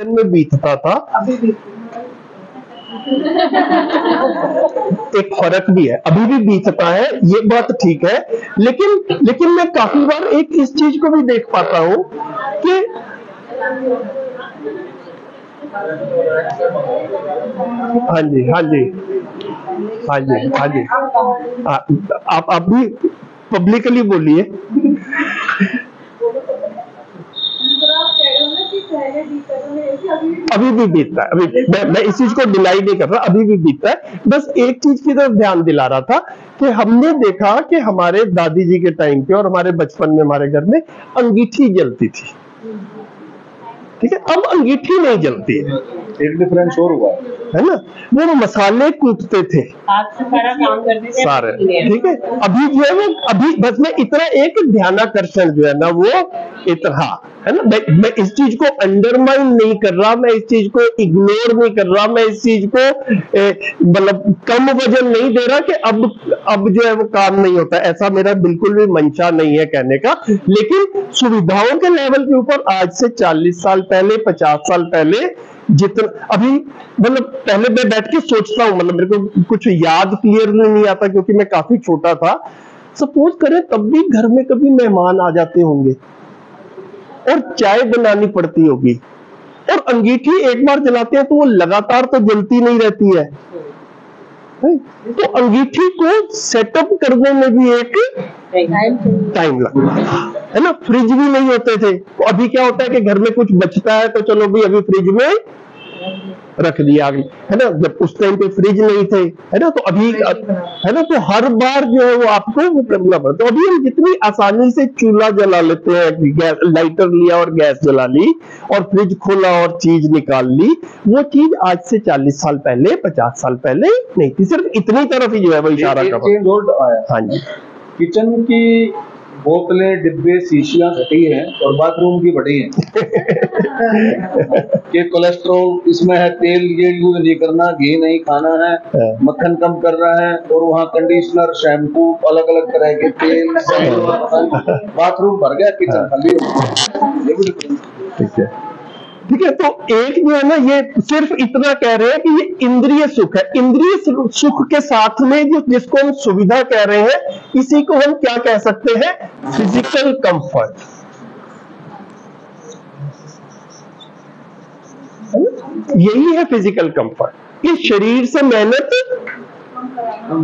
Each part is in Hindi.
में बीतता था, एक फर्क भी है, अभी भी बीतता है, ये बात ठीक है। लेकिन मैं काफी बार एक इस चीज को भी देख पाता हूं कि हाँ जी, हाँ जी, हाँ जी, हाँ जी, आप भी पब्लिकली बोलिए। अभी भी बीतता है, अभी मैं इस चीज को डिनाई नहीं कर रहा, अभी भी बीतता है। बस एक चीज की तरफ ध्यान दिला रहा था कि हमने देखा कि हमारे दादी जी के टाइम पे और हमारे बचपन में हमारे घर में अंगीठी जलती थी, ठीक है, अब अंगीठी नहीं जलती है। एक डिफरेंस और हुआ है ना, वो मसाले कूटते थे, हाथ से सारा काम करते थे सारे, ठीक है। अभी जो है वो, अभी बस मैं इतना एक ध्यानाकर्षण जो है ना वो इतना है ना, मैं इस चीज को अंडरमाइन नहीं कर रहा, मैं इस चीज को इग्नोर नहीं कर रहा, मैं इस चीज को मतलब कम वजन नहीं दे रहा कि अब जो है वो काम नहीं होता, ऐसा मेरा बिल्कुल भी मंशा नहीं है कहने का। लेकिन सुविधाओं के लेवल के ऊपर आज से 40 साल पहले, 50 साल पहले जितना, अभी मतलब पहले मैं बैठ के सोचता हूँ, मतलब मेरे को कुछ याद क्लियरली नहीं आता क्योंकि मैं काफी छोटा था। सपोज करें तब भी घर में कभी मेहमान आ जाते होंगे और चाय बनानी पड़ती होगी, और अंगीठी एक बार जलाते हैं तो वो लगातार तो जलती नहीं रहती है, तो अंगीठी को सेटअप करने में भी एक टाइम लगता है ना। फ्रिज भी नहीं होते थे, तो अभी क्या होता है कि घर में कुछ बचता है तो चलो भी अभी फ्रिज में रख दिया, है ना। जब उस टाइम पे फ्रिज नहीं थे, है ना, तो अभी है ना, तो हर बार जो है वो आपको वो करना पड़ता। तो अभी हम जितनी आसानी से चूल्हा जला लेते हैं, गैस लाइटर लिया और गैस जला ली और फ्रिज खोला और चीज निकाल ली, वो चीज आज से 40 साल पहले, 50 साल पहले नहीं थी। सिर्फ इतनी तरफ ही जो है वो इशारा कर रहा है। हाँ जी, किचन की बोतलें, डिब्बे, शीशियां घटी हैं और बाथरूम की बढ़ी हैं कि कोलेस्ट्रॉल इसमें है, तेल ये यूज नहीं करना, घी नहीं खाना है, मक्खन कम कर रहा है, और वहाँ कंडीशनर, शैम्पू, अलग अलग तरह के तेल, बाथरूम भर गया, किचन खाली। ठीक है, ठीक है। तो एक जो है ना, ये सिर्फ इतना कह रहे हैं कि ये इंद्रिय सुख है। इंद्रिय सुख के साथ में जो जिसको हम सुविधा कह रहे हैं, इसी को हम क्या कह सकते हैं, फिजिकल कंफर्ट। यही है फिजिकल कंफर्ट, कि शरीर से मेहनत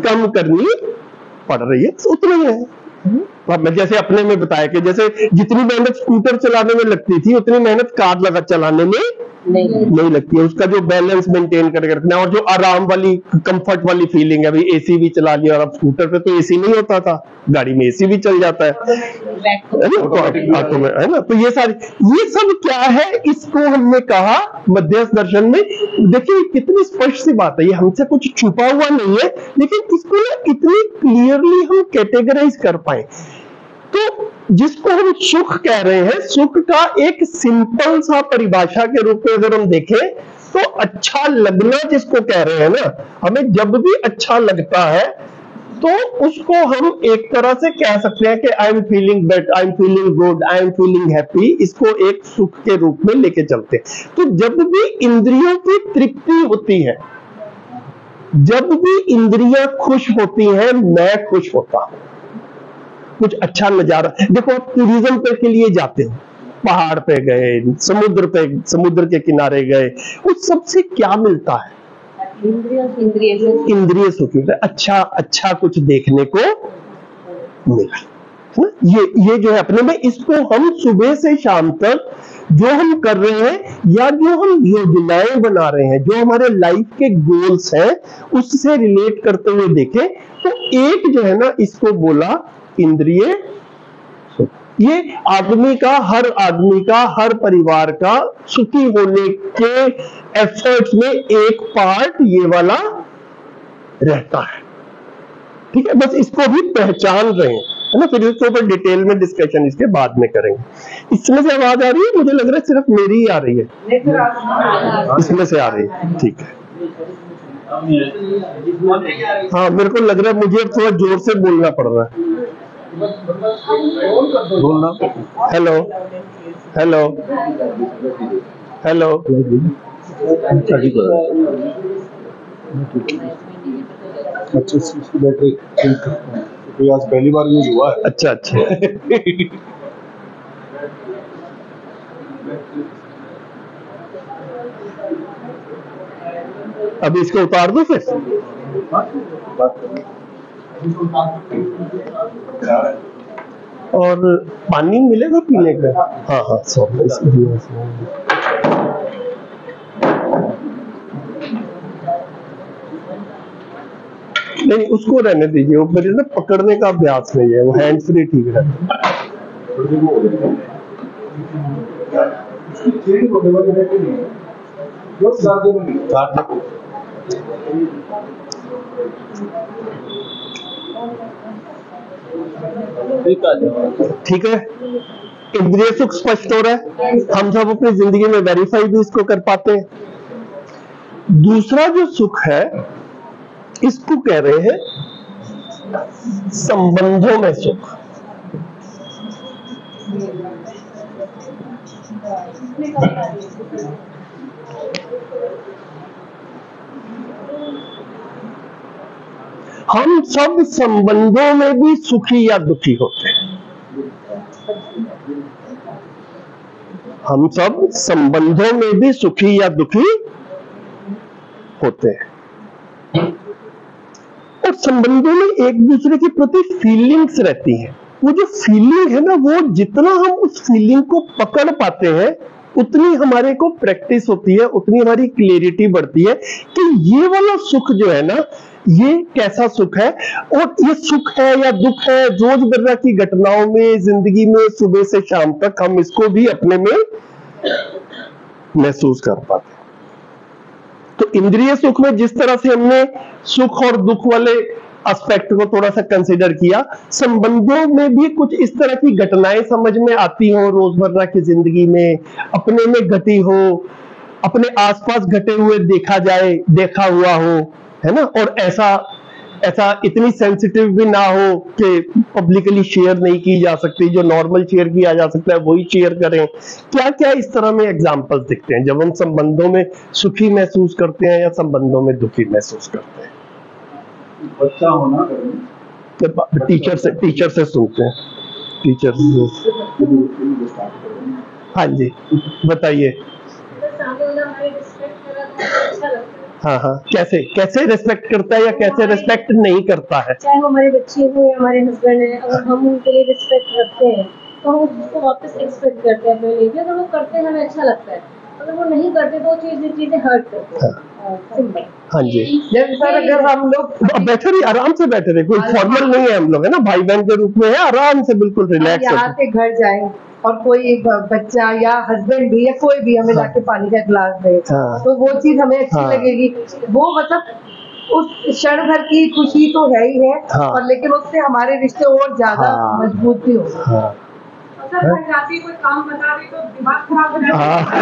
कम करनी पड़ रही है, उतना ही है। मैं जैसे अपने में बताया कि जैसे जितनी मेहनत स्कूटर चलाने में लगती थी उतनी मेहनत कार चलाने में नहीं लगती है। उसका जो बैलेंस मेंटेन करके रखना है और जो आराम वाली, कंफर्ट वाली फीलिंग है, भाई एसी भी चला लिया, और अब स्कूटर पे तो एसी नहीं होता था, गाड़ी में एसी भी चल जाता है ना। तो ये सब क्या है, इसको हमने कहा मध्यस्थ दर्शन में। देखिए कितनी स्पष्ट सी बात है, ये हमसे कुछ छुपा हुआ नहीं है, लेकिन इसको इतनी क्लियरली हम कैटेगराइज कर पाए। तो जिसको हम सुख कह रहे हैं, सुख का एक सिंपल सा परिभाषा के रूप में अगर हम देखें तो अच्छा लगना जिसको कह रहे हैं ना, हमें जब भी अच्छा लगता है तो उसको हम एक तरह से कह सकते हैं कि I am feeling better, I am feeling good, I am feeling happy, इसको एक सुख के रूप में लेके चलते हैं। तो जब भी इंद्रियों की तृप्ति होती है, जब भी इंद्रियां खुश होती हैं, मैं खुश होता हूं। कुछ अच्छा नजारा देखो, आप टूरिज्म के लिए जाते हो, पहाड़ पे गए, समुद्र के किनारे गए, उस सबसे क्या मिलता है, इंद्रिय सुख मिलता है, अच्छा कुछ देखने को मिला। ये जो है अपने में, इसको हम सुबह से शाम तक जो हम कर रहे हैं या जो हम योजनाएं बना रहे हैं, जो हमारे लाइफ के गोल्स हैं, उससे रिलेट करते हुए देखें तो एक जो है ना, इसको बोला इंद्रिय सुख। ये आदमी का, हर परिवार का सुखी होने के एफर्ट्स में एक पार्ट ये वाला रहता है, ठीक है। बस इसको भी पहचान रहे हैं, है ना। फिर इसके ऊपर डिटेल में डिस्कशन इसके बाद में करेंगे। इसमें से आवाज आ रही है? मुझे लग रहा है सिर्फ मेरी ही आ रही है, इसमें से आ रही है, ठीक है। हाँ, मेरे को लग रहा है मुझे थोड़ा जोर से बोलना पड़ रहा है। बोलना, हेलो हेलो, हेलो। अच्छा, इसकी बैटरी तो आज पहली बार यूज हुआ है। अच्छा अच्छा। अभी इसको उतार दो फिर। और पानी मिलेगा पीने का? हाँ हाँ, नहीं उसको रहने दीजिए, वो मेरे ना पकड़ने का अभ्यास नहीं है, वो हैंड फ्री ठीक रहता है। ठीक है, इंद्रिय सुख स्पष्ट हो रहा है, हम सब अपनी जिंदगी में वेरीफाई भी इसको कर पाते हैं। दूसरा जो सुख है इसको कह रहे हैं संबंधों में सुख। हम सब संबंधों में भी सुखी या दुखी होते हैं। हम सब संबंधों में भी सुखी या दुखी होते हैं, और संबंधों में एक दूसरे के प्रति फीलिंग्स रहती हैं। वो जो फीलिंग है ना, वो जितना हम उस फीलिंग को पकड़ पाते हैं उतनी हमारे को प्रैक्टिस होती है, उतनी हमारी क्लियरिटी बढ़ती है कि ये वाला सुख जो है ना, ये कैसा सुख है, और ये सुख है या दुख है, रोजमर्रा की घटनाओं में, जिंदगी में, सुबह से शाम तक हम इसको भी अपने में महसूस कर पाते हैं। तो इंद्रिय सुख में जिस तरह से हमने सुख और दुख वाले एस्पेक्ट को थोड़ा सा कंसीडर किया, संबंधों में भी कुछ इस तरह की घटनाएं समझ में आती हो रोजमर्रा की जिंदगी में, अपने में घटी हो, अपने आसपास घटे हुए देखा हुआ हो, है ना, और ऐसा इतनी सेंसिटिव भी ना हो कि पब्लिकली शेयर नहीं की जा सकती, जो नॉर्मल शेयर किया जा सकता है वही शेयर करें। क्या क्या इस तरह में एग्जाम्पल्स दिखते हैं जब हम संबंधों में सुखी महसूस करते हैं या संबंधों में दुखी महसूस करते हैं? बच्चा होना टीचर से सुनते हैं, टीचर से। हाँ जी बताइए। हाँ हाँ, कैसे रिस्पेक्ट करता है या कैसे रिस्पेक्ट नहीं करता है? चाहे वो हमारे बच्चे हो या हमारे हस्बैंड है, अगर हम उनके लिए रिस्पेक्ट रखते हैं तो हम उसको वापस एक्सपेक्ट करते हैं अपने लिए। अगर वो करते हैं हमें अच्छा लगता है, अगर वो नहीं करते तो चीजें हर्ट करती है। सिंपल। हाँ जी, सर अगर हम लोग बैठे रहिए, आराम से बैठे रहिए, कोई फॉर्मल नहीं है, हम लोग है ना, भाई बहन के रूप में है, आराम से बिल्कुल रिलैक्स। यहाँ के घर जाए और कोई बच्चा या हस्बैंड भी या कोई भी हमें लाके पानी का गिलास दे, तो वो चीज हमें अच्छी लगेगी। वो मतलब उस क्षण भर की खुशी तो है ही है, और लेकिन उससे हमारे रिश्ते और ज्यादा मजबूत भी होंगे। कोई काम बता रही तो दिमाग खराब हो जाता है।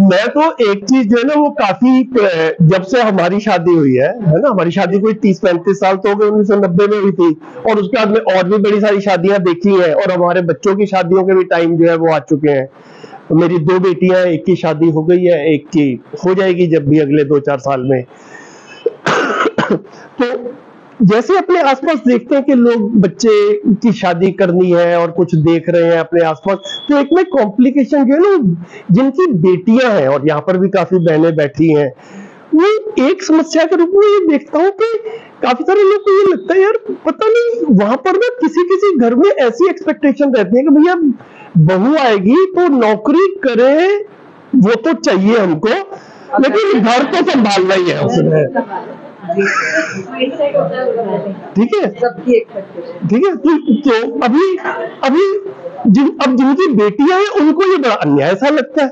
मैं तो एक चीज जो है ना, वो काफी, जब से हमारी शादी हुई है ना, हमारी शादी कोई 30-35 साल तो हो गए, 1990 में हुई थी, और उसके बाद में और भी बड़ी सारी शादियां देखी हैं, और हमारे बच्चों की शादियों के भी टाइम जो है वो आ चुके हैं। तो मेरी 2 बेटियां, एक की शादी हो गई है, एक की हो जाएगी जब भी अगले 2-4 साल में। तो जैसे अपने आसपास देखते हैं कि लोग बच्चे की शादी करनी है और कुछ देख रहे हैं अपने आसपास, तो एक में कॉम्प्लिकेशन जो है ना, जिनकी बेटियां हैं, और यहाँ पर भी काफी बहनें बैठी हैं, वो एक समस्या के रूप में ये देखता हूँ कि काफी सारे लोग को ये लगता है यार पता नहीं, वहां पर ना किसी घर में ऐसी एक्सपेक्टेशन रहती है कि भैया बहू आएगी तो नौकरी करे, वो तो चाहिए हमको, लेकिन घर तो संभालना ही है उसने। ठीक है, ठीक है। तो अभी जिनकी बेटियां हैं उनको ये बड़ा अन्याय सा लगता है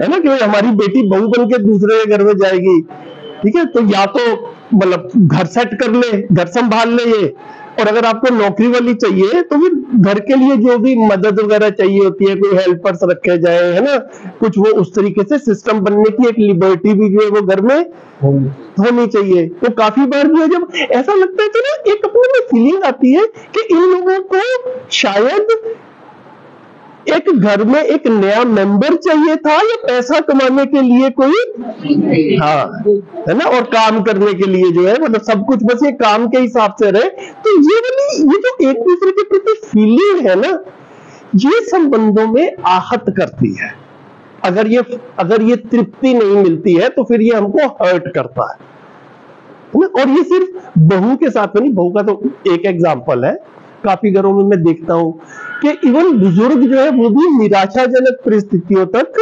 ना, कि हमारी बेटी बहू बन के दूसरे के घर में जाएगी। ठीक है, तो या तो मतलब घर सेट कर ले, घर संभाल ले ये, और अगर आपको नौकरी वाली चाहिए तो फिर घर के लिए जो भी मदद वगैरह चाहिए होती है, कोई हेल्पर्स रखे जाए, है ना, कुछ वो उस तरीके से सिस्टम बनने की एक लिबर्टी भी जो है वो घर में होनी चाहिए। तो काफी बार जो है जब ऐसा लगता है तो ना एक अपने में फीलिंग आती है कि इन लोगों को शायद एक घर में एक नया मेंबर चाहिए था, या पैसा कमाने के लिए कोई, हाँ, है ना, और काम करने के लिए जो है मतलब सब कुछ बस ये काम के हिसाब से रहे। तो ये जो एक दूसरे के प्रति फीलिंग है ना, ये संबंधों में आहत करती है। अगर ये तृप्ति नहीं मिलती है तो फिर ये हमको हर्ट करता है ना। और ये सिर्फ बहू के साथ में नहीं, बहू का तो एक एग्जाम्पल है, काफी घरों में मैं देखता हूं कि इवन बुजुर्ग जो है वो भी निराशाजनक परिस्थितियों तक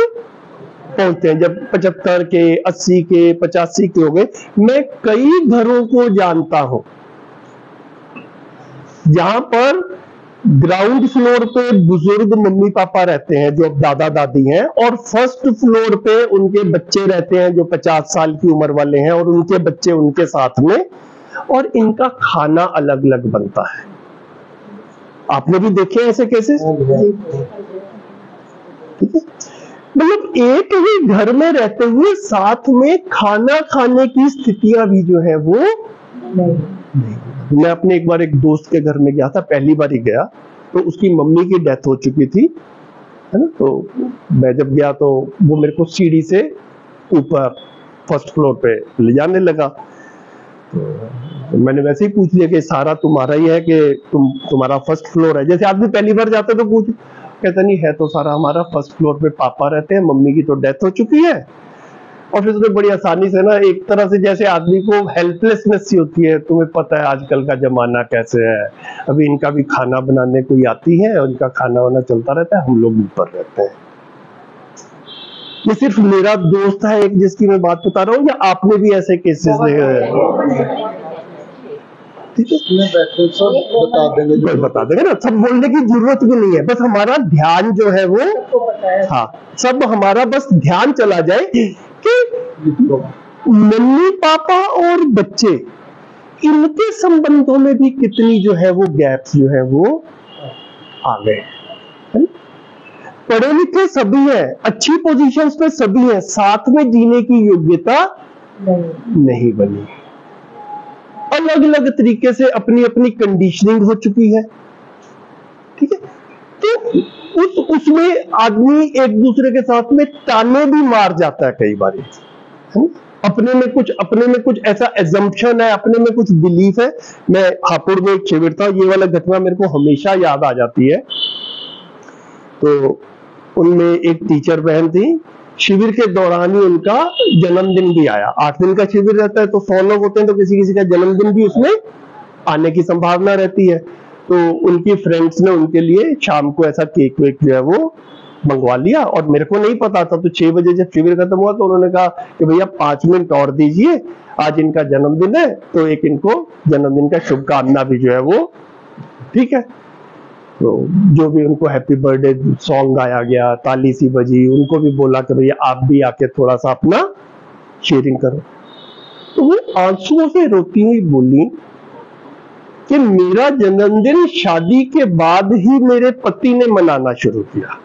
पहुंचते हैं। जब 75 के, 80 के, 85 के हो गए, मैं कई घरों को जानता हूं जहां पर ग्राउंड फ्लोर पे बुजुर्ग मम्मी पापा रहते हैं जो दादा दादी हैं, और फर्स्ट फ्लोर पे उनके बच्चे रहते हैं जो 50 साल की उम्र वाले हैं, और उनके बच्चे उनके साथ में, और इनका खाना अलग अलग बनता है। आपने भी देखे ऐसे केसेस? ठीक है, मतलब एक ही घर में रहते हुए साथ में खाना खाने की स्थितियां भी जो है वो नहीं। मैं अपने एक बार एक दोस्त के घर में गया था, पहली बार ही गया, तो उसकी मम्मी की डेथ हो चुकी थी, है ना। तो मैं जब गया तो वो मेरे को सीढ़ी से ऊपर फर्स्ट फ्लोर पे ले जाने लगा। तो मैंने वैसे ही पूछ लिया कि सारा तुम्हारा ही है कि तुम्हारा फर्स्ट फ्लोर है? जैसे आदमी पहली बार जाता है तो पूछ, कहता नहीं है तो सारा हमारा, फर्स्ट फ्लोर पे पापा रहते हैं, मम्मी की तो डेथ हो चुकी है। और फिर उसने बड़ी आसानी से ना, एक तरह से जैसे आदमी को हेल्पलेसनेस सी होती है, तुम्हें पता है आजकल का जमाना कैसे है, अभी इनका भी खाना बनाने कोई आती है और इनका खाना वाना चलता रहता है, हम लोग ऊपर रहते हैं। ये सिर्फ मेरा दोस्त है एक जिसकी मैं बात बता रहा हूँ, या आपने भी ऐसे केसेस देखे हैं? ठीक है, सब बता देंगे ना, सब बोलने की जरूरत भी नहीं है, बस हमारा ध्यान जो है वो, हाँ, सब हमारा बस ध्यान चला जाए कि मम्मी पापा और बच्चे, इनके संबंधों में भी कितनी जो है वो गैप्स जो है वो आ गए। पढ़े लिखे सभी हैं, अच्छी पोजीशंस पे सभी हैं, साथ में जीने की योग्यता नहीं बनी। अलग अलग तरीके से अपनी अपनी कंडीशनिंग हो चुकी है। ठीक है, तो उसमें आदमी एक दूसरे के साथ में ताने भी मार जाता है कई बार। अपने में कुछ ऐसा एजम्पशन है, अपने में कुछ बिलीफ है। मैं हापुड़ में एक शिविर था, ये वाला घटना मेरे को हमेशा याद आ जाती है। तो उनमें एक टीचर बहन थी, शिविर के दौरान ही उनका जन्मदिन भी आया। 8 दिन का शिविर रहता है तो 100 लोग होते हैं, तो किसी किसी का जन्मदिन भी उसमें आने की संभावना रहती है। तो उनकी फ्रेंड्स ने उनके लिए शाम को ऐसा केक वेक जो है वो मंगवा लिया, और मेरे को नहीं पता था। तो 6 बजे जब शिविर खत्म हुआ तो उन्होंने कहा कि भैया 5 मिनट और दीजिए, आज इनका जन्मदिन है, तो एक इनको जन्मदिन का शुभकामना भी जो है वो, ठीक है। तो जो भी उनको हैप्पी बर्थडे सॉन्ग गाया गया, ताली सी बजी, उनको भी बोला कि भैया आप भी आके थोड़ा सा अपना शेयरिंग करो। तो वो आंसुओं से रोती हुई बोली कि मेरा जन्मदिन शादी के बाद ही मेरे पति ने मनाना शुरू किया,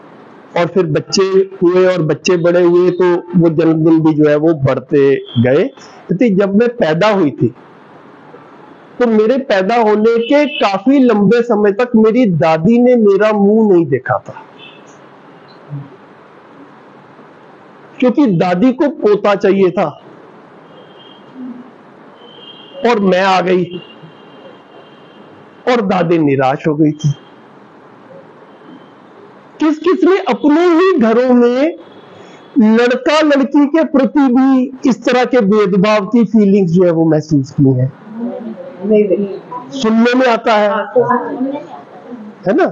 और फिर बच्चे हुए और बच्चे बड़े हुए तो वो जन्मदिन भी जो है वो बढ़ते गए। तो जब मैं पैदा हुई थी तो मेरे पैदा होने के काफी लंबे समय तक मेरी दादी ने मेरा मुंह नहीं देखा था, क्योंकि दादी को पोता चाहिए था और मैं आ गई और दादी निराश हो गई थी। किस किस ने अपने ही घरों में लड़का लड़की के प्रति भी इस तरह के भेदभाव की फीलिंग्स जो है वो महसूस की है? सुनने में आता है ना।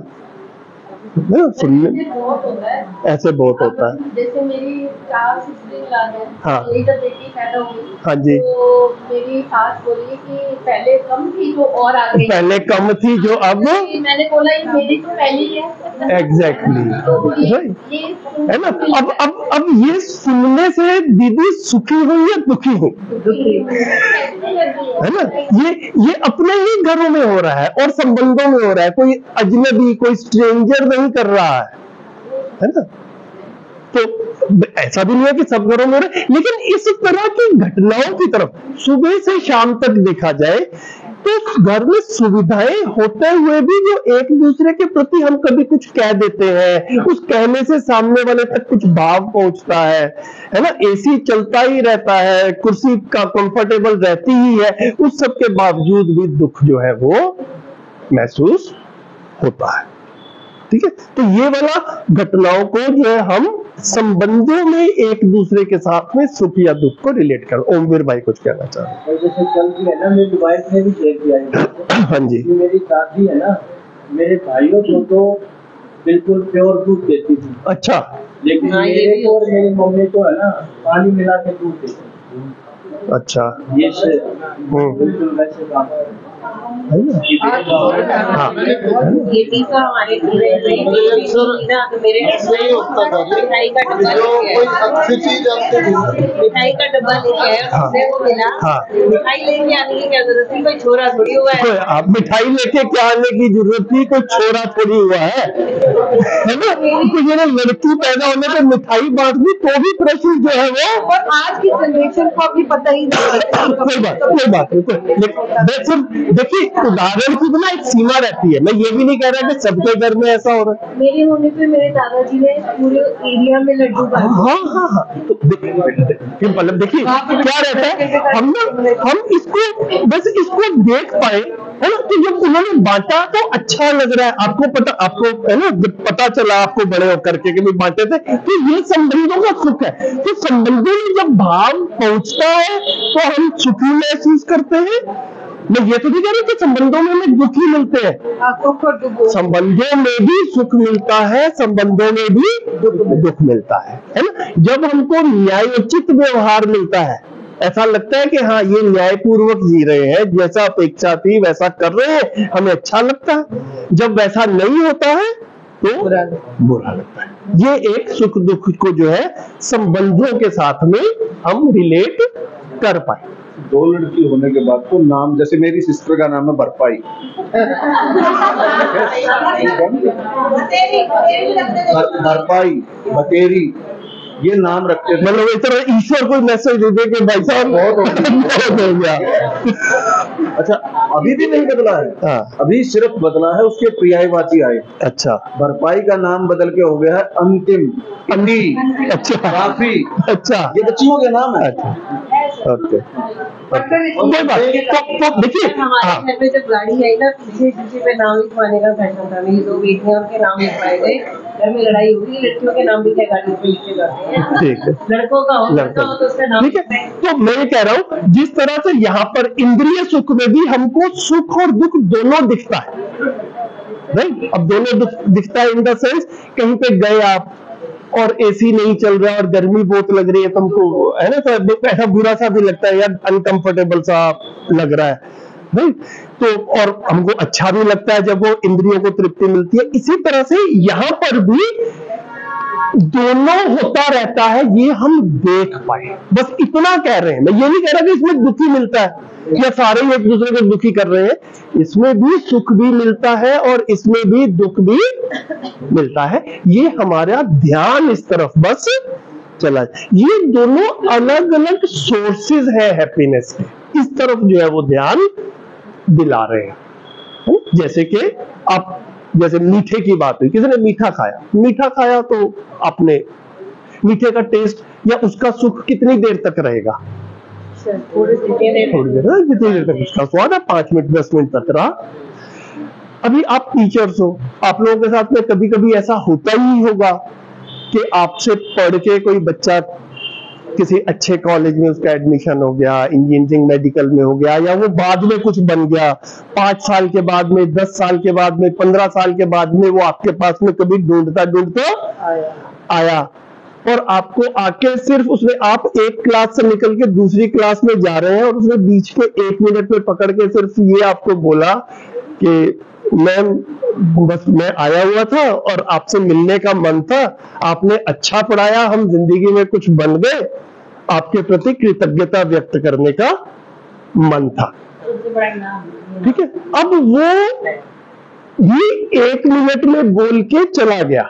सुनने बहुत होता है, ऐसे बहुत होता है। जैसे मेरी 4 सिस्टर है, हाँ। मेरी जब बेटी पैदा हुई, हाँ जी। तो मेरी सास बोली कि पहले कम थी जो और आ गई, पहले कम थी जो अब, मैंने बोला ये मेरी तो पहली है। एग्जैक्टली तो ये है ना। अब ये सुनने से दीदी सुखी हुई या दुखी हुई, है ना। ये अपने ही घरों में हो रहा है और संबंधों में हो रहा है, कोई अजनबी कोई स्ट्रेंजर नहीं कर रहा है ना। तो ऐसा भी नहीं है कि सब घरों में हो रहा है, लेकिन इस तरह की घटनाओं की तरफ सुबह से शाम तक देखा जाए तो घर में सुविधाएं होते हुए भी जो एक दूसरे के प्रति हम कभी कुछ कह देते हैं, उस कहने से सामने वाले तक कुछ भाव पहुंचता है ना। एसी चलता ही रहता है, कुर्सी का कंफर्टेबल रहती ही है, उस सब के बावजूद भी दुख जो है वो महसूस होता है। ठीक है, तो ये वाला घटनाओं को जो है हम संबंधों में एक दूसरे के साथ में सुख या दुख को रिलेट कर। ओमवीर भाई कुछ कहना चाह रहे हैं। जैसे कल भी है ना, मेरी वाइफ ने भी शेयर किया है। हाँ जी। मेरी दादी है ना, मेरे भाइयों को तो बिल्कुल प्योर दूध देती थी। अच्छा। लेकिन मेरे को और मेरी मम्मी को है ना पानी मिला के दूध देती थी। अच्छा। ये बिल्कुल वैसे काम है। हाँ। ये चीज तो हमारे नहीं होता था मिठाई का डब्बा जो कोई अच्छी चीज आपको मिठाई का डब्बा लेके आया, उससे वो मिला। हाँ। मिठाई लेके आने की क्या जरूरत थी, कोई छोरा थोड़ी हुआ है। तो आप मिठाई लेके क्या आने की जरूरत थी, कोई छोरा थोड़ी हुआ है ना। तो ये लड़की पैदा होने पे मिठाई बांट दी तो भी प्रश्न जो है वो, और आज की जनरेशन को अभी पता ही नहीं। कोई बात नहीं। देखिए उदाहरण की भी ना एक सीमा रहती है। मैं ये भी नहीं कह रहा कि सबके घर में ऐसा हो रहा है। मेरे होने पे मेरे दादाजी ने पूरे एरिया में लड्डू बांटे। हाँ। तो मतलब देखिए क्या रहता है, हम इसको बस इसको देख पाए, है ना। तो जब उन्होंने बांटा तो अच्छा लग रहा है, आपको है ना, जब पता चला आपको बड़े होकर के भी बांटे थे, तो ये संबंधों का सुख है। तो संबंधों में जब भाव पहुंचता है तो हम सुखी महसूस करते हैं। मैं ये तो नहीं कह रही कि संबंधों में हमें दुखी मिलते हैं, संबंधों में भी सुख मिलता है, संबंधों में भी दुख मिलता है ना। जब हमको न्यायोचित व्यवहार मिलता है, ऐसा लगता है कि हाँ ये न्यायपूर्वक जी रहे हैं, जैसा अपेक्षा थी वैसा कर रहे हैं, हमें अच्छा लगता है। जब वैसा नहीं होता है तो बुरा लगता है। ये एक सुख दुख को जो है संबंधों के साथ में हम रिलेट कर पाए। दो लड़की होने के बाद तो नाम, जैसे मेरी सिस्टर का नाम है बरपाई, बरपाई, बतेरी, ये नाम रखते थे। मतलब इस तरह ईश्वर को मैसेज दे दे कि भाई साहब बहुत हो गया। अच्छा, अभी भी नहीं बदला है। हाँ। अभी सिर्फ बदला है उसके पर्यायवाची आए। अच्छा। भरपाई का नाम बदल के हो गया है अंतिम, अंधी, अच्छा, काफी। अच्छा, ये बच्चियों के नाम है। अच्छा, ओके। तो देखिए हमारे घर में जब गाड़ी आई ना, पीछे पे नाम लिखवाने का फैशन था। मेरी 2 बेटियां, उनके नाम लिखवाए गए। घर में लड़ाई हुई, लड़कियों के नाम भी क्या गाड़ी पे लिखे जाते हैं, ठीक है। लड़कों का हो तो उसका नाम। ठीक है, तो मैं कह रहा हूँ जिस तरह से यहाँ पर इंद्रिय सुख में भी हमको सुख और दुख दोनों दिखता है, नहीं। अब दोनों दुख दिखता है इन द सेंस, कहीं पे गए आप और एसी नहीं चल रहा और गर्मी बहुत लग रही है तुमको, है ना, तो ऐसा बुरा सा भी लगता है यार, अनकंफर्टेबल सा लग रहा है, नहीं। तो और हमको अच्छा भी लगता है जब वो इंद्रियों को तृप्ति मिलती है। इसी तरह से यहाँ पर भी दोनों होता रहता है, ये हम देख पाए, बस इतना कह रहे हैं। मैं ये नहीं कह रहा कि इसमें दुखी मिलता है या सारे ही एक दूसरे को दुखी कर रहे हैं। इसमें भी सुख भी मिलता है और इसमें भी दुख भी मिलता है। ये हमारा ध्यान इस तरफ बस चला जाए। ये दोनों अलग अलग सोर्सेज है हैप्पीनेस के, इस तरफ जो है वो ध्यान दिला रहे हैं। जैसे कि आप, जैसे मीठे की बात हुई, किसी ने मीठा खाया तो आपने मीठे का टेस्ट या उसका सुख कितनी देर तक रहेगा? थोड़ी देर, जितनी देर तक उसका स्वाद है, 5 मिनट 10 मिनट तक रहा। अभी आप टीचर्स हो, आप लोगों के साथ में कभी कभी ऐसा होता ही होगा कि आपसे पढ़ के कोई बच्चा किसी अच्छे कॉलेज में उसका एडमिशन हो गया, इंजीनियरिंग मेडिकल में हो गया, या वो बाद में कुछ बन गया, 5 साल के बाद में, 10 साल के बाद में, 15 साल के बाद में वो आपके पास में कभी ढूंढता आया और आपको आके सिर्फ उसने, आप एक क्लास से निकल के दूसरी क्लास में जा रहे हैं और उसने बीच के 1 मिनट में पकड़ के सिर्फ ये आपको बोला कि मैम बस मैं आया हुआ था और आपसे मिलने का मन था, आपने अच्छा पढ़ाया, हम जिंदगी में कुछ बन गए, आपके प्रति कृतज्ञता व्यक्त करने का मन था। ठीक है, अब वो ये 1 मिनट में बोल के चला गया।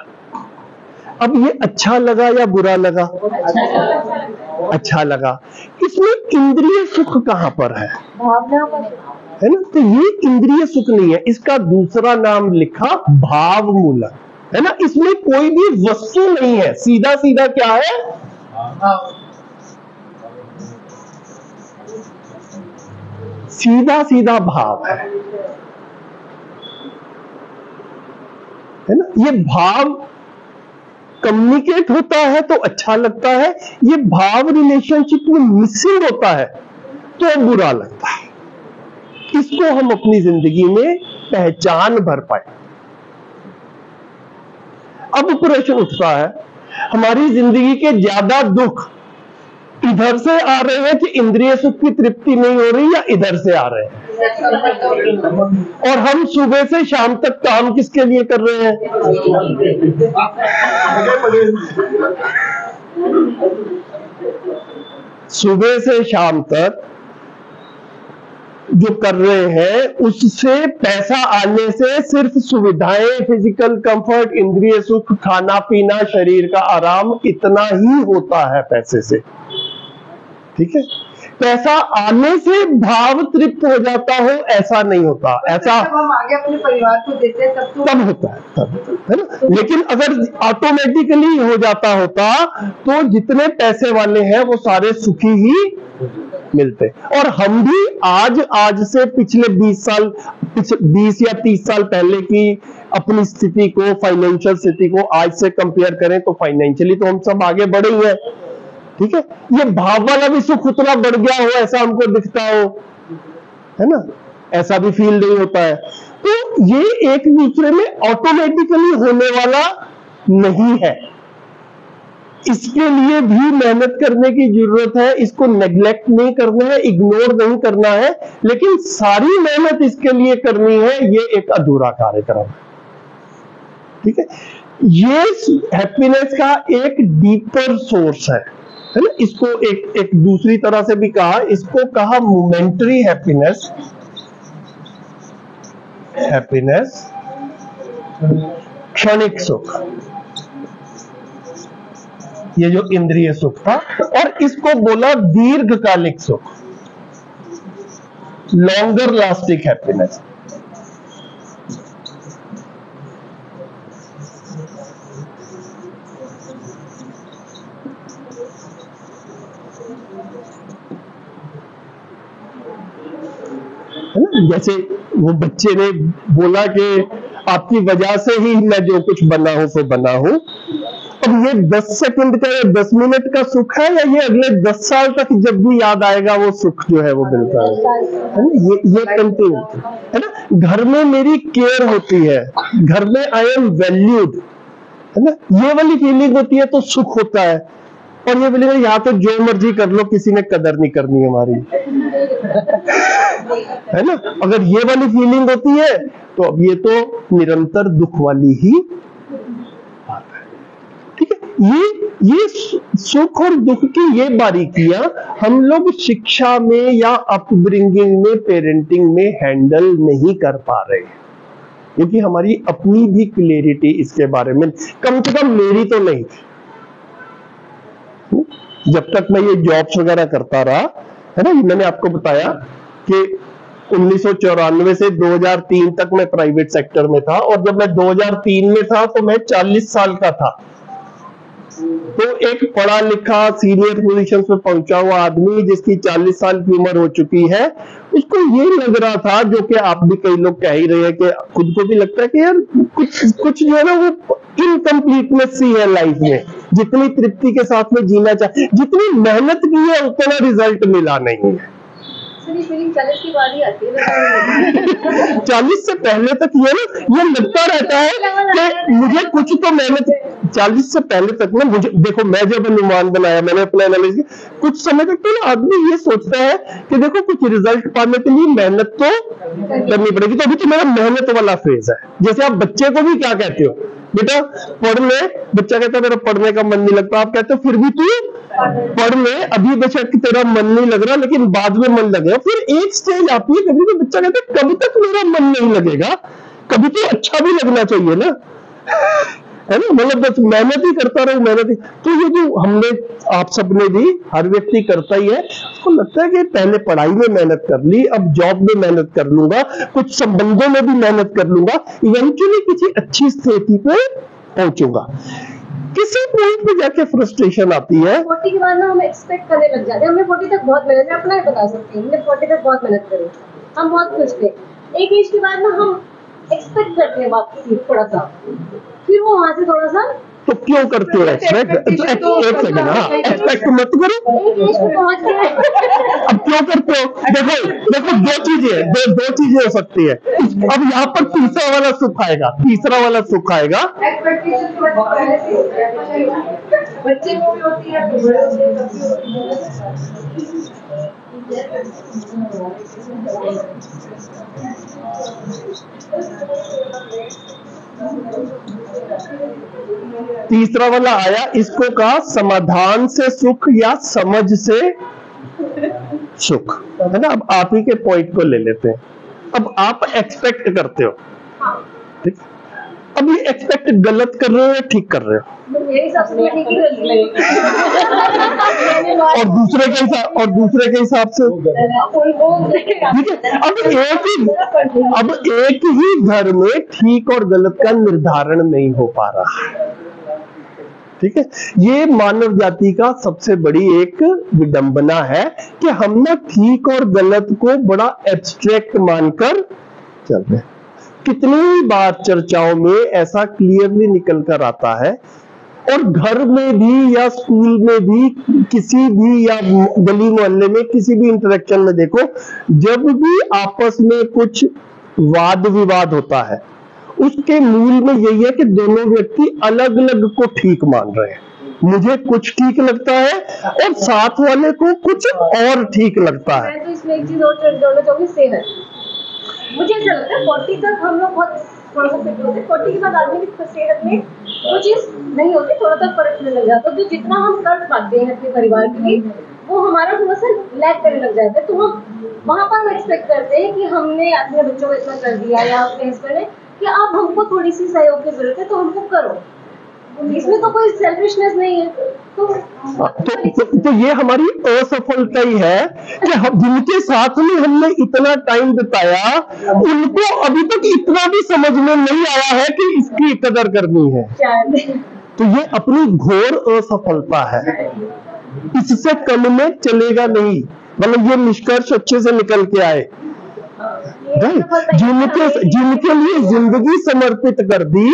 अब ये अच्छा लगा या बुरा लगा? अच्छा लगा। इसमें इंद्रिय सुख कहां पर है? है ना? तो ये इंद्रिय सुख नहीं है, इसका दूसरा नाम लिखा भाव मूलक, है ना? इसमें कोई भी वस्तु नहीं है, सीधा सीधा क्या है? सीधा सीधा भाव है ना? ये भाव कम्युनिकेट होता है तो अच्छा लगता है, ये भाव रिलेशनशिप में मिसिंग होता है तो बुरा लगता है। इसको हम अपनी जिंदगी में पहचान भर पाए। अब प्रश्न उठता है, हमारी जिंदगी के ज्यादा दुख इधर से आ रहे हैं कि इंद्रिय सुख की तृप्ति नहीं हो रही, या इधर से आ रहे हैं? और हम सुबह से शाम तक काम किसके लिए कर रहे हैं? सुबह से शाम तक जो कर रहे हैं उससे पैसा आने से सिर्फ सुविधाएं, फिजिकल कंफर्ट, इंद्रिय सुख, खाना पीना, शरीर का आराम, इतना ही होता है पैसे से। ठीक है, पैसा आने से भाव तृप्त हो जाता हो ऐसा नहीं होता। ऐसा हम आगे अपने परिवार को देते हैं तब होता है, है ना? लेकिन अगर ऑटोमेटिकली हो जाता होता तो जितने पैसे वाले हैं वो सारे सुखी ही मिलते। और हम भी आज से पिछले 20 या 30 साल पहले की अपनी स्थिति को, फाइनेंशियल स्थिति को आज से कंपेयर करें तो फाइनेंशियली तो हम सब आगे बढ़े हुए हैं। ठीक है, ये भाव वाला भी सुख उतना बढ़ गया हो ऐसा हमको दिखता हो, है ना? ऐसा भी फील नहीं होता है। तो ये एक दूसरे में ऑटोमेटिकली होने वाला नहीं है, इसके लिए भी मेहनत करने की जरूरत है। इसको नेग्लेक्ट नहीं करना है, इग्नोर नहीं करना है, लेकिन सारी मेहनत इसके लिए करनी है, ये एक अधूरा कार्यक्रम है। ठीक है, ये हैप्पीनेस का एक डीपर सोर्स है ना? इसको एक दूसरी तरह से भी कहा, इसको कहा मोमेंटरी हैप्पीनेस। क्षणिक सुख, ये जो इंद्रिय सुख था, और इसको बोला दीर्घकालिक सुख, लॉन्गर लास्टिंग हैप्पीनेस। है ना? जैसे वो बच्चे ने बोला कि आपकी वजह से ही मैं जो कुछ बना हूं सो बना हूं। अब ये 10 सेकंड का या 10 मिनट का सुख है, या ये अगले 10 साल तक जब भी याद आएगा वो सुख जो है वो मिलता है ना? ये कंटिन्यू है ना? घर में मेरी केयर होती है, घर में आई एम वैल्यूड, है ना? ये वाली फीलिंग होती है तो सुख होता है। और ये बोलेगा यहाँ तो जो मर्जी कर लो, किसी ने कदर नहीं करनी हमारी, है ना? अगर ये वाली फीलिंग होती है तो अब ये तो निरंतर दुख वाली ही बात है। ठीक है, ये सुख और दुख की ये बारीकियां हम लोग शिक्षा में या अपब्रिंगिंग में, पेरेंटिंग में हैंडल नहीं कर पा रहे हैं, क्योंकि हमारी अपनी भी क्लियरिटी इसके बारे में कम से कम मेरी तो नहीं। जब तक मैं ये जॉब्स वगैरह करता रहा, है ना, मैंने आपको बताया कि 1994 से 2003 तक मैं प्राइवेट सेक्टर में था, और जब मैं 2003 में था तो मैं 40 साल का था। तो एक पढ़ा लिखा सीनियर पोजीशन पे पहुंचा हुआ आदमी जिसकी 40 साल की उम्र हो चुकी है, उसको ये लग रहा था, जो कि आप भी कई लोग कह ही रहे हैं कि खुद को भी लगता है कि यार कुछ जो है ना वो इनकम्प्लीटनेस सी है लाइफ में, जितनी तृप्ति के साथ में जीना चाहिए, जितनी मेहनत की है उतना रिजल्ट मिला नहीं है। फीलिंग 40 की बात ही आती है 40 से पहले तक ये लगता रहता है कि मुझे कुछ तो मेहनत, 40 से पहले तक ना मुझे देखो, मैं जब अनुमान बनाया, मैंने अपना एनालिसिस, कुछ समय तक तो ना आदमी ये सोचता है कि देखो कुछ रिजल्ट पाने के लिए मेहनत तो करनी पड़ेगी, तो अभी तो मेरा मेहनत वाला फेज है। जैसे आप बच्चे को भी क्या कहते हो, बेटा पढ़ ले, बच्चा कहता है मेरा पढ़ने का मन नहीं लगता, आप कहते हो फिर भी तू पढ़ ले, अभी बेशक तेरा मन नहीं लग रहा लेकिन बाद में मन लगेगा। फिर एक स्टेज आती है कभी तो बच्चा कहता है कब तक मेरा मन नहीं लगेगा, कभी तो अच्छा भी लगना चाहिए ना, है ना, मतलब बस मेहनत ही करता रहूं, मेहनत ही। तो ये जो हमने, आप सबने भी, हर व्यक्ति करता ही है, उसको लगता है कि पहले पढ़ाई में मेहनत कर ली, अब जॉब में मेहनत कर लूंगा, कुछ संबंधों में भी मेहनत कर लूंगा, इवेंचुअली किसी अच्छी स्थिति पे पहुंचूंगा। किसी पॉइंट पे जाके फ्रस्ट्रेशन आती है। 40 के बाद ना हम एक्सपेक्ट करने लग जाते हैं, हमने 40 तक बहुत मेहनत, मैं अपना ही बता सकती हूँ, हमने 40 तक बहुत मेहनत करी, हम बहुत खुश थे। एक एज के बाद ना हम एक्सपेक्ट करते हैं बात की थोड़ा सा, फिर वो वहां से थोड़ा सा। तो क्यों करते हो एक्सपेक्ट? एक सेकंड, हाँ, एक्सपेक्ट मत करो, एक एज पे पहुंच गए अब क्यों करते हो? देखो दो चीजें हो सकती है। अब यहाँ पर तीसरा वाला सुख आएगा, एक्सपेक्टेशन की वजह पहले से बच्चे को भी होती है, तीसरा वाला आया, इसको कहा समाधान से सुख या समझ से सुख, है ना। अब आप ही के पॉइंट को ले लेते हैं। अब आप एक्सपेक्ट करते हो, ठीक, अब ये एक्सपेक्ट गलत कर रहे हो या ठीक कर रहे हो? मेरे हिसाब से मैं ठीक ही कर रही हूँ। और दूसरे के हिसाब से ठीक है। अब एक ही घर में ठीक और गलत का निर्धारण नहीं हो पा रहा है, ठीक है। ये मानव जाति का सबसे बड़ी एक विडंबना है कि हम ना ठीक और गलत को बड़ा एब्स्ट्रैक्ट मानकर चल रहे हैं। कितनी बार चर्चाओं में ऐसा क्लियरली निकल कर आता है, और घर में भी या स्कूल में भी, किसी भी या गली मोहल्ले में किसी भी इंटरेक्शन में देखो, जब भी आपस में कुछ वाद विवाद होता है, उसके मूल में यही है कि दोनों व्यक्ति अलग अलग को ठीक मान रहे हैं। मुझे कुछ ठीक लगता है और साथ वाले को कुछ और ठीक लगता है। मैं तो इसमें एक चीज और जोड़ना चाहूंगी, सेहत। मुझे ऐसा लगता है 40 तक हम लोग बहुत थोड़ा सा फिट होते हैं, 40 के बाद आदमी की सेहत में वो चीज नहीं होती, थोड़ा सा फर्क होने लग जाता है। तो जितना हम कर पाते हैं अपने परिवार के लिए, वो हमारा थोड़ा सा लैग करने लग जाता है। तो हम वहां पर एक्सपेक्ट करते हैं कि हमने अपने बच्चों को इतना कर दिया, या अपने हस्बैंड ने कि अब हमको थोड़ी सी सहयोग की जरूरत है तो हमको करो, इसमें तो कोई सेल्फिशनेस नहीं है। तो ये हमारी असफलता ही है कि हम जिनके साथ में हमने इतना टाइम बिताया, उनको अभी तक इतना भी समझ में नहीं आया है कि इसकी कदर करनी है। तो ये अपनी घोर असफलता है, इससे कम में चलेगा नहीं। मतलब ये निष्कर्ष अच्छे से निकल के आए, जिनके लिए जिंदगी समर्पित कर दी,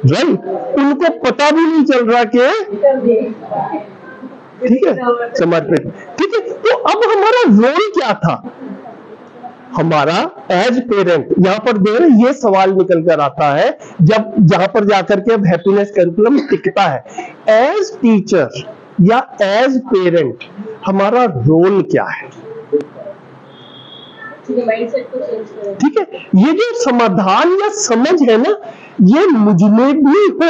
राइट, उनको पता भी नहीं चल रहा कि, ठीक है, समर्पित, ठीक है। तो अब हमारा रोल क्या था, हमारा एज पेरेंट, यहां पर देर ये सवाल निकल कर आता है जब जहां पर जाकर के अब हैप्पीनेस करिकुलम टिकता है। एज टीचर या एज पेरेंट हमारा रोल क्या है, ठीक है। ये जो समाधान या समझ है ना, ये मुझ में भी हो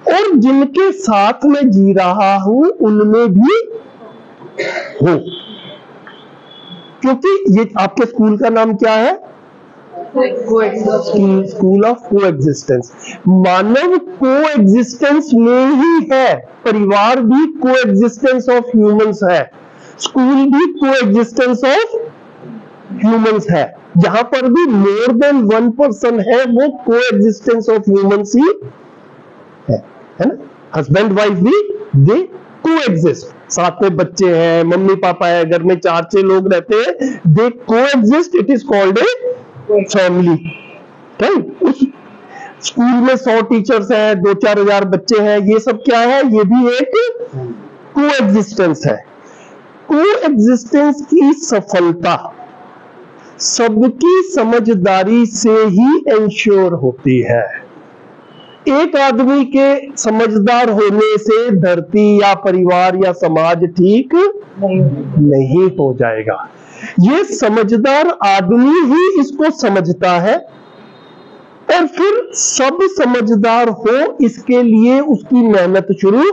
और जिनके साथ में जी रहा हूं उनमें भी हो। क्योंकि ये आपके स्कूल का नाम क्या है? School of coexistence. Manav coexistence में ही है, परिवार भी कोएग्जिस्टेंस ऑफ ह्यूमंस है, स्कूल भी कोएग्जिस्टेंस ऑफ ह्यूमंस है। जहां पर भी मोर देन 1 पर्सन है, वो कोएग्जिस्टेंस ऑफ ह्यूमंस ही है ना। हस्बैंड वाइफ भी दे कोएग्जिस्ट, साथ में बच्चे हैं, मम्मी पापा है, घर में 4-6 लोग रहते हैं, they coexist, it is called a family, right. उस स्कूल में 100 टीचर्स हैं, 2-4 हजार बच्चे हैं, ये सब क्या है? ये भी एक कोएग्जिस्टेंस है। कोएग्जिस्टेंस की सफलता सबकी समझदारी से ही इंश्योर होती है। एक आदमी के समझदार होने से धरती या परिवार या समाज ठीक नहीं हो जाएगा। ये समझदार आदमी ही इसको समझता है और फिर सब समझदार हो इसके लिए उसकी मेहनत शुरू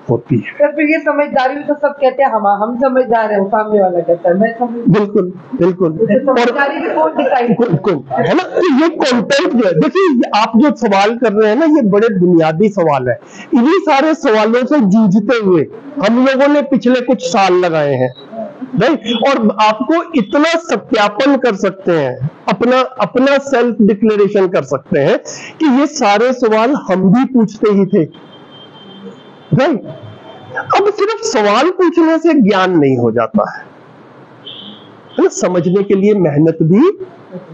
होती है। तो फिर ये समझदारी तो सब कहते हैं हम समझदार हैं, सामने वाला कहता है मैं समझ। बिल्कुल बिल्कुल। समझदारी भी कौन डिसाइड है ना? तो ये कंटेंट जो है, देखिए आप जो सवाल कर रहे हैं ना, ये बड़े बुनियादी सवाल है। इन्हीं सारे सवालों से जूझते हुए हम लोगों ने पिछले कुछ साल लगाए हैं, नहीं? और आपको इतना सत्यापन कर सकते हैं, अपना सेल्फ डिक्लेरेशन कर सकते हैं कि ये सारे सवाल हम भी पूछते ही थे, नहीं? अब सिर्फ सवाल पूछने से ज्ञान नहीं हो जाता है ना? समझने के लिए मेहनत भी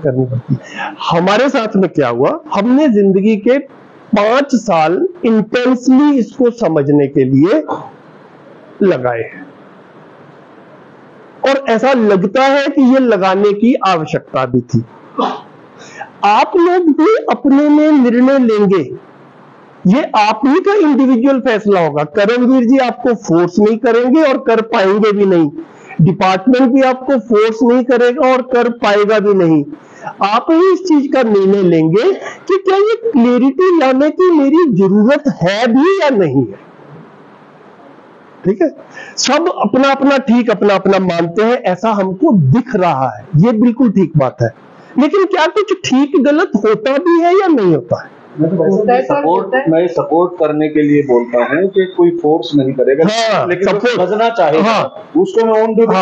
करनी पड़ती है। हमारे साथ में क्या हुआ, हमने जिंदगी के 5 साल इंटेंसली इसको समझने के लिए लगाए हैं और ऐसा लगता है कि ये लगाने की आवश्यकता भी थी। आप लोग भी अपने में निर्णय लेंगे, ये आप ही का इंडिविजुअल फैसला होगा। करमवीर जी आपको फोर्स नहीं करेंगे और कर पाएंगे भी नहीं, डिपार्टमेंट भी आपको फोर्स नहीं करेगा और कर पाएगा भी नहीं। आप ही इस चीज का निर्णय लेंगे कि क्या ये क्लैरिटी लाने की मेरी जरूरत है भी या नहीं है। ठीक है? सब अपना अपना ठीक अपना अपना मानते हैं, ऐसा हमको दिख रहा है, ये बिल्कुल ठीक बात है। लेकिन क्या कुछ ठीक गलत होता भी है या नहीं होता है? मैं सपोर्ट करने के लिए बोलता हूँ कि कोई फोर्स नहीं करेगा। हाँ, लेकिन जो समझना चाहे उसको मैं ऑन ड्यूटी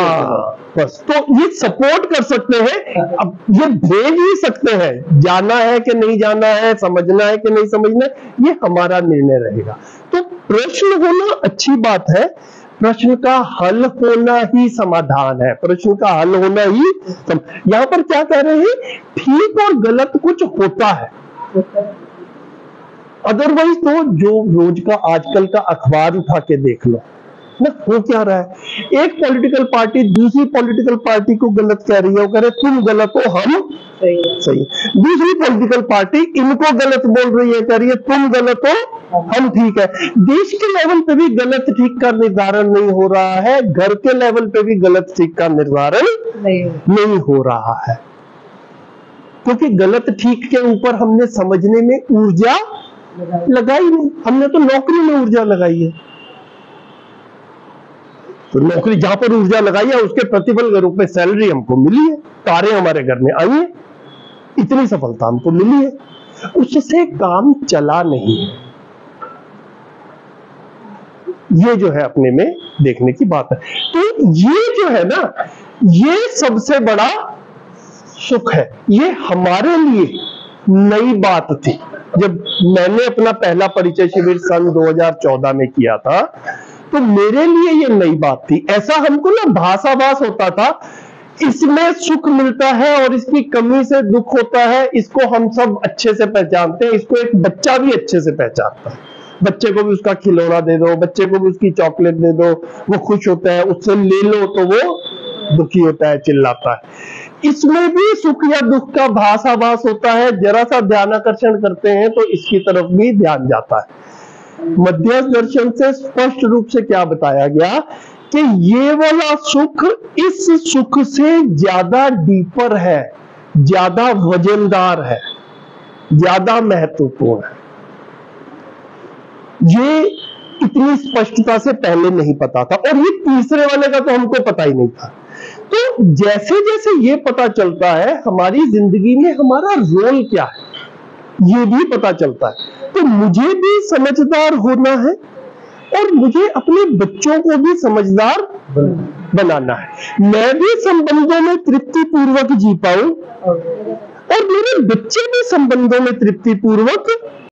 बस। तो ये सपोर्ट कर सकते हैं, अब ये भेज भी सकते हैं, जाना है कि नहीं जाना है, समझना है कि नहीं समझना है, ये हमारा निर्णय रहेगा। तो प्रश्न होना अच्छी बात है, प्रश्न का हल होना ही समाधान है, प्रश्न का हल होना ही यहां पर क्या कह रहे हैं, ठीक और गलत कुछ होता है, अदरवाइज तो जो रोज का आजकल का अखबार उठा के देख लो ना, वो क्या रहा है, एक पॉलिटिकल पार्टी दूसरी पॉलिटिकल पार्टी को गलत कह रही है, वो कह रहे तुम गलत हो हम सही। दूसरी पॉलिटिकल पार्टी इनको गलत बोल रही है, कह रही है तुम गलत हो हम ठीक है। देश के लेवल पे भी गलत ठीक का निर्धारण नहीं हो रहा है, घर के लेवल पे भी गलत ठीक का निर्धारण नहीं हो रहा है, क्योंकि गलत ठीक के ऊपर हमने समझने में ऊर्जा लगाई नहीं। हमने तो नौकरी में ऊर्जा लगाई है, तो नौकरी जहां पर ऊर्जा लगाई है उसके प्रतिफल के रूप में सैलरी हमको मिली है, कारें हमारे घर में आई है, इतनी सफलता हमको मिली है, उससे काम चला नहीं है। ये जो है अपने में देखने की बात है। तो ये जो है ना, ये सबसे बड़ा सुख है। ये हमारे लिए नई बात थी। जब मैंने अपना पहला परिचय शिविर सन 2014 में किया था, तो मेरे लिए ये नई बात थी। ऐसा हमको ना भासाभास होता था, इसमें सुख मिलता है और इसकी कमी से दुख होता है, इसको हम सब अच्छे से पहचानते हैं, इसको एक बच्चा भी अच्छे से पहचानता है। बच्चे को भी उसका खिलौना दे दो, बच्चे को भी उसकी चॉकलेट दे दो, वो खुश होता है, उससे ले लो तो वो दुखी होता है, चिल्लाता है। इसमें भी सुख या दुख का भासाभास होता है, जरा सा ध्यानाकर्षण करते हैं तो इसकी तरफ भी ध्यान जाता है। मध्यस्थ दर्शन से स्पष्ट रूप से क्या बताया गया कि ये वाला सुख इस सुख से ज्यादा डीपर है, ज्यादा वजनदार है, ज्यादा महत्वपूर्ण है। ये इतनी स्पष्टता से पहले नहीं पता था, और ये तीसरे वाले का तो हमको पता ही नहीं था। तो जैसे जैसे ये पता चलता है हमारी जिंदगी में हमारा रोल क्या है, ये भी पता चलता है। तो मुझे भी समझदार होना है और मुझे अपने बच्चों को भी समझदार बनाना है। मैं भी संबंधों में तृप्ति पूर्वक जी पाऊं और मेरे बच्चे भी संबंधों में तृप्ति पूर्वक